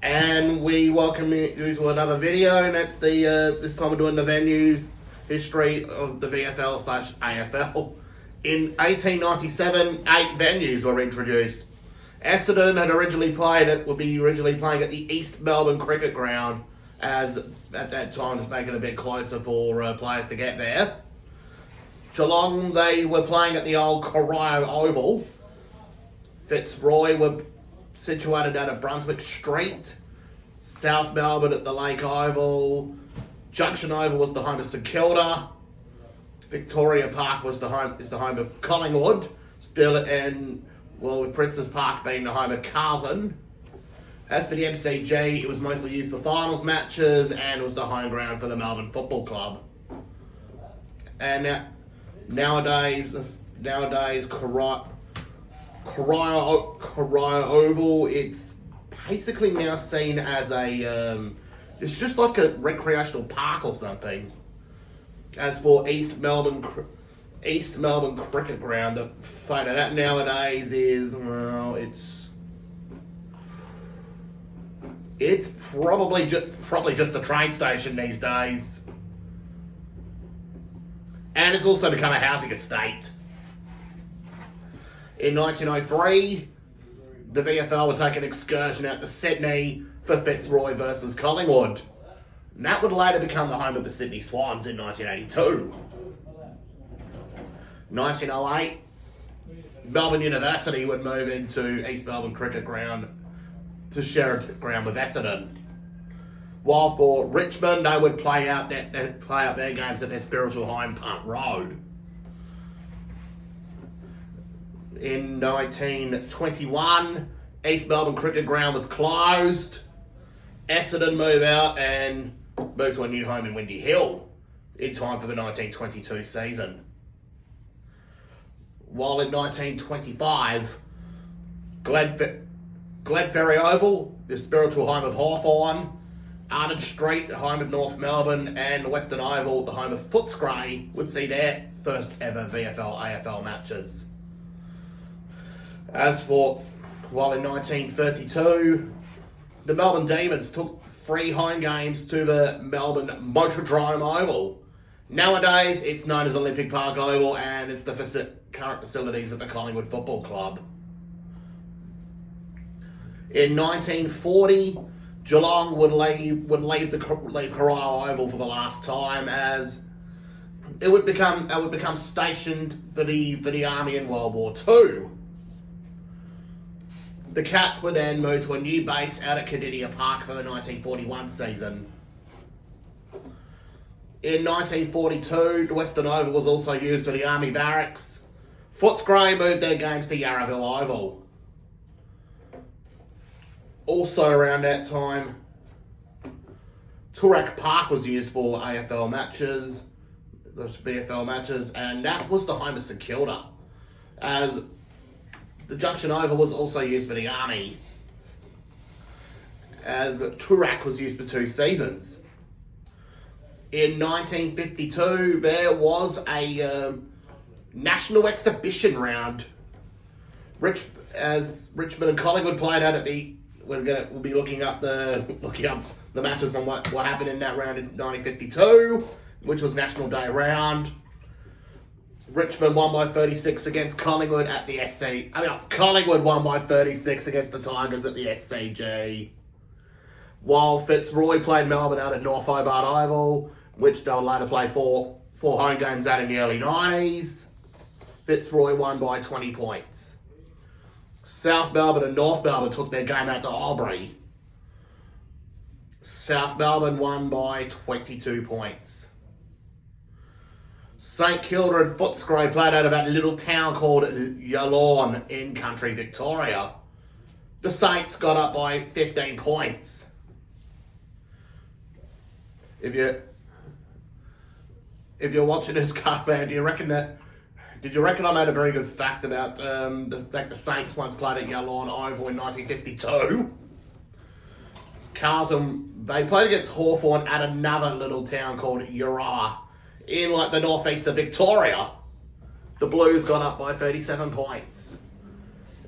And we welcome you to another video, and that's the this time we're doing the venues history of the VFL slash AFL. In 1897, 8 venues were introduced. Essendon had originally playing at the East Melbourne Cricket Ground, as at that time was making it a bit closer for players to get there. Geelong, they were playing at the old Corio Oval. Fitzroy were situated out of Brunswick Street. South Melbourne at the Lake Oval. Junction Oval was the home of St Kilda. Victoria Park is the home of Collingwood. With Princes Park being the home of Carlton. As for the MCG, it was mostly used for finals matches and was the home ground for the Melbourne Football Club. And nowadays, Corio Oval, it's basically now seen as it's just like a recreational park or something. As for East Melbourne Cricket Ground, the photo that nowadays is, well, it's probably just a train station these days. And it's also become a housing estate. In 1903, the VFL would take an excursion out to Sydney for Fitzroy versus Collingwood. And that would later become the home of the Sydney Swans in 1982. 1908, Melbourne University would move into East Melbourne Cricket Ground to share a ground with Essendon. While for Richmond, they would play out their games at their spiritual home, Punt Road. In 1921, East Melbourne Cricket Ground was closed. Essendon moved out and moved to a new home in Windy Hill in time for the 1922 season. While in 1925, Glenferrie Oval, the spiritual home of Hawthorn, Arden Street, the home of North Melbourne, and Western Oval, the home of Footscray, would see their first ever VFL-AFL matches. While in 1932, the Melbourne Demons took 3 home games to the Melbourne Motordrome Oval. Nowadays, it's known as Olympic Park Oval, and it's the current facilities of the Collingwood Football Club. In 1940, Geelong would leave Corio Oval for the last time, as it would become stationed for the Army in World War II. The Cats would then move to a new base out at Cardinia Park for the 1941 season. In 1942, the Western Oval was also used for the Army Barracks. Footscray moved their games to Yarraville Oval. Also around that time, Toorak Park was used for AFL matches, the VFL matches, and that was the home of St Kilda, as the Junction Oval was also used for the Army, as Toorak was used for 2 seasons. In 1952, there was a national exhibition round. As Richmond and Collingwood played out at the, we'll be looking up the matches on what happened in that round in 1952, which was National Day round. Richmond won by 36 against Collingwood at the Collingwood won by 36 against the Tigers at the SCG. While Fitzroy played Melbourne out at North Hobart Oval, which they'll later play 4 home games at in the early 90s. Fitzroy won by 20 points. South Melbourne and North Melbourne took their game out to Albury. South Melbourne won by 22 points. St Kilda and Footscray played out of that little town called Yallourn in country Victoria. The Saints got up by 15 points. If you're watching this car, man, did you reckon I made a very good fact about the fact the Saints once played at Yallourn Oval in 1952? Carlton, they played against Hawthorn at another little town called Uriah in the northeast of Victoria. The Blues got up by 37 points.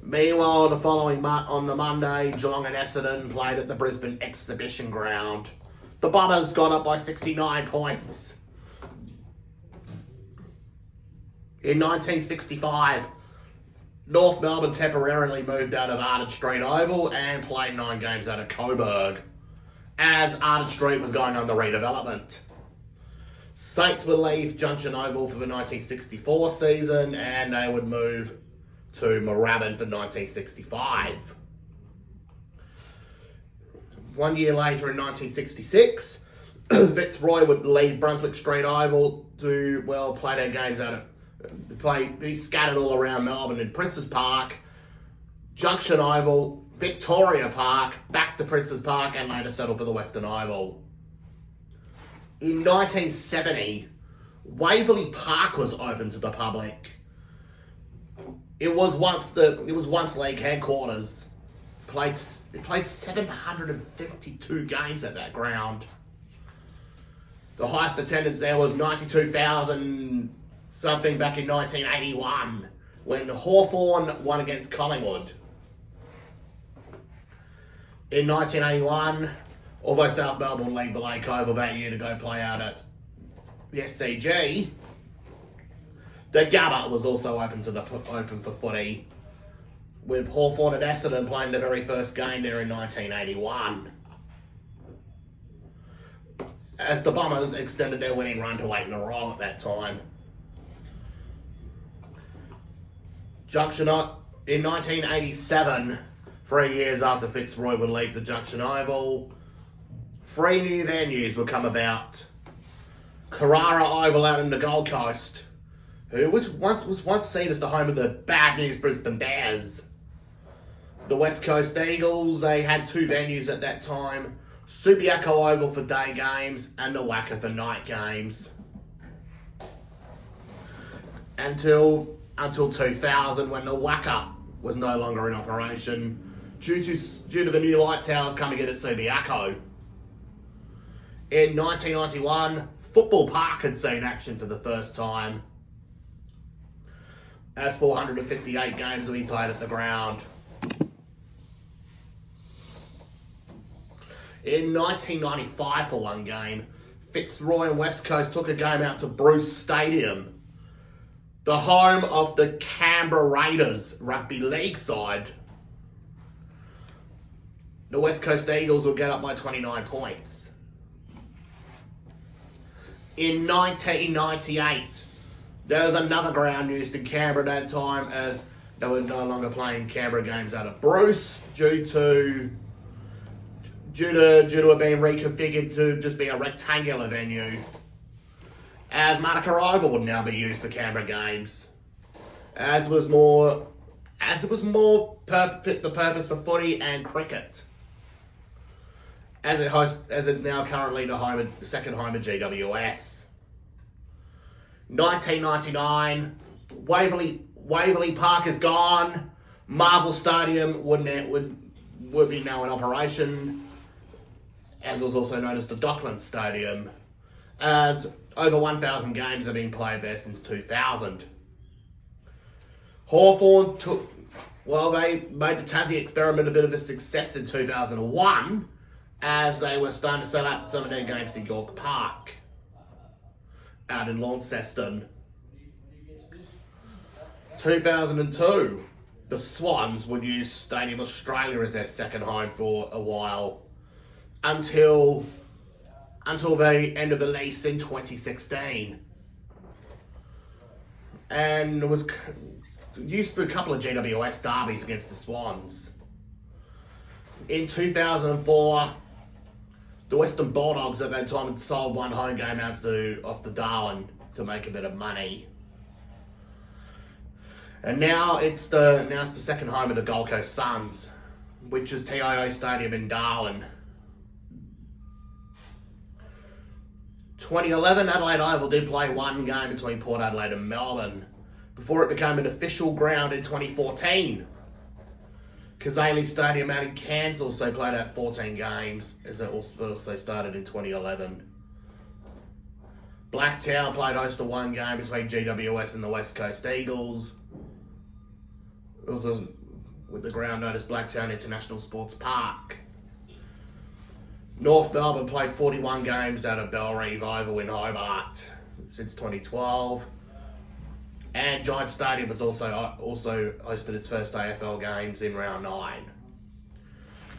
Meanwhile, the following on the Monday, Geelong and Essendon played at the Brisbane Exhibition Ground. The Bombers got up by 69 points. In 1965, North Melbourne temporarily moved out of Arden Street Oval and played 9 games out of Coburg, as Arden Street was going under redevelopment. Saints would leave Junction Oval for the 1964 season, and they would move to Moorabbin for 1965. 1 year later in 1966, Fitzroy would leave Brunswick Street Oval to, play their games out of, be scattered all around Melbourne in Princes Park, Junction Oval, Victoria Park, back to Princes Park, and later settle for the Western Oval. In 1970, Waverley Park was open to the public. It was once league headquarters. It played 752 games at that ground. The highest attendance there was 92,000 something back in 1981 when Hawthorn won against Collingwood. In 1981, although South Melbourne leave the Lake Oval that year to go play out at the SCG, the Gabba was also open for footy, with Hawthorn and Essendon playing the very first game there in 1981, as the Bombers extended their winning run to 8 in a row at that time. Junction in 1987, 3 years after Fitzroy would leave the Junction Oval, 3 new venues would come about. Carrara Oval out in the Gold Coast, which was once seen as the home of the bad news Brisbane Bears. The West Coast Eagles, they had 2 venues at that time, Subiaco Oval for day games and the WACA for night games. Until 2000, when the WACA was no longer in operation due to the new light towers coming in at Subiaco. In 1991, Football Park had seen action for the first time, as 458 games will be played at the ground. In 1995, for one game, Fitzroy and West Coast took a game out to Bruce Stadium, the home of the Canberra Raiders rugby league side. The West Coast Eagles will get up by 29 points. In 1998, there was another ground used in Canberra at that time, as they were no longer playing Canberra games out of Bruce due to it being reconfigured to just be a rectangular venue, as Monica Oval would now be used for Canberra games, as it was more fit for purpose for footy and cricket, as it's now currently the second home of GWS. 1999, Waverley Park is gone. Marvel Stadium would be now in operation, and was also known as the Docklands Stadium, as over 1,000 games have been played there since 2000. Hawthorn they made the Tassie experiment a bit of a success in 2001, as they were starting to set up some of their games to York Park, out in Launceston. 2002, the Swans would use Stadium Australia as their second home for a while, until the end of the lease in 2016. And it was used to be a couple of GWS derbies against the Swans. In 2004, the Western Bulldogs at that time had sold one home game off the Darwin to make a bit of money. And now it's the second home of the Gold Coast Suns, which is TIO Stadium in Darwin. 2011, Adelaide Oval did play one game between Port Adelaide and Melbourne, before it became an official ground in 2014. Kazali Stadium out in Cairns also played out 14 games, as it also started in 2011. Blacktown played host to one game between GWS and the West Coast Eagles. with the ground known as Blacktown International Sports Park. North Melbourne played 41 games out of Bellerive Oval in Hobart since 2012. And Giant Stadium was also hosted its first AFL games in round 9.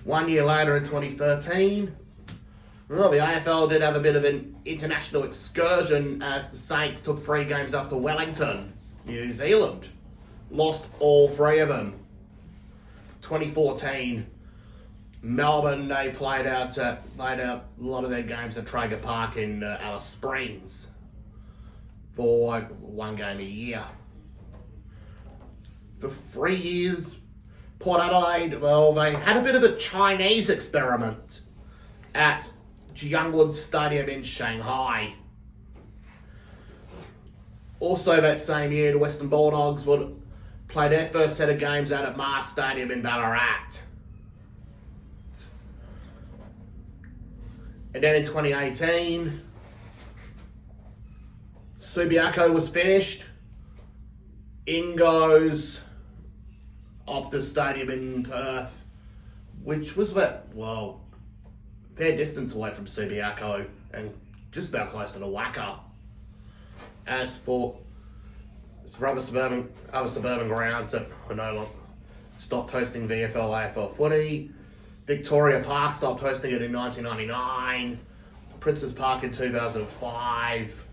1 year later in 2013, well, the AFL did have a bit of an international excursion as the Saints took 3 games off to Wellington, New Zealand. Lost all 3 of them. 2014, Melbourne, they played out a lot of their games at Traeger Park in Alice Springs for 1 game a year. For 3 years, Port Adelaide, well, they had a bit of a Chinese experiment at Jiangwan Stadium in Shanghai. Also that same year, the Western Bulldogs would play their first set of games out at Mars Stadium in Ballarat. And then in 2018, Subiaco was finished. In goes Optus Stadium in Perth, which was fair distance away from Subiaco and just about close to the Wacker. As for other suburban grounds that were no longer stopped hosting VFL AFL footy, Victoria Park stopped hosting it in 1999, Princes Park in 2005,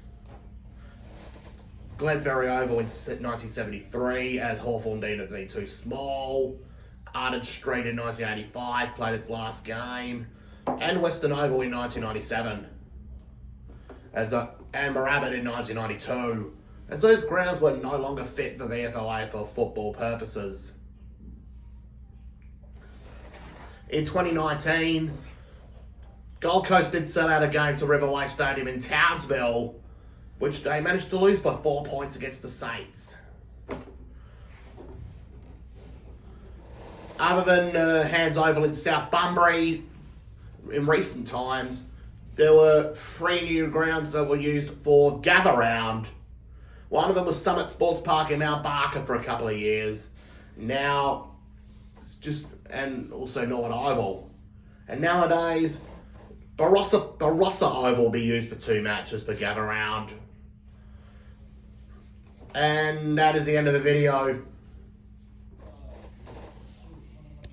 Glenferrie Oval in 1973 as Hawthorn deemed it to be too small, Ardent Street in 1985 played its last game, and Western Oval in 1997 and Moorabbin in 1992, as those grounds were no longer fit for VFL AFL football purposes. In 2019, Gold Coast did sell out a game to Riverway Stadium in Townsville, which they managed to lose by 4 points against the Saints. Other than Hands Oval in South Bunbury, in recent times, there were 3 new grounds that were used for gather round. One of them was Summit Sports Park in Mount Barker for a couple of years. Now, and also Norwood Oval. And nowadays, Barossa Oval will be used for 2 matches for gather round. And that is the end of the video.